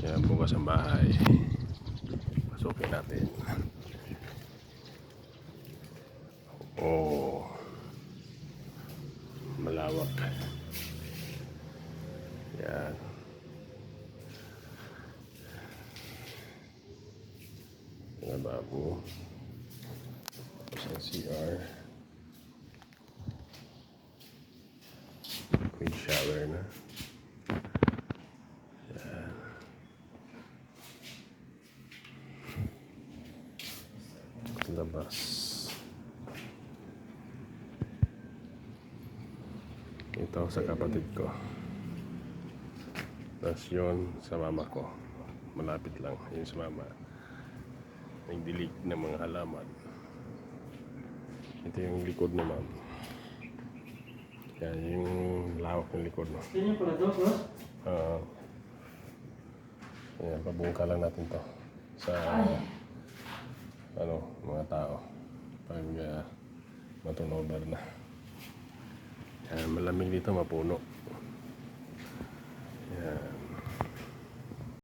Yan, bukas ang bahay. Pasukin natin. Oh, malawak. Yan. Lababo. Tapos ang CR. May shower na. Yan. Labas. Ito sa kapatid ko. Tapos yun sa mama ko. Malapit lang yun sa mama. Nagdilig ng mga halaman. Ito yung likod ni ma'am. Yan yung lawak ng likod, no? Ganyan pala to, bro? Yan, pabungka lang natin to sa mga tao pag matunover na. Yan, malamig dito, mapuno. Yan.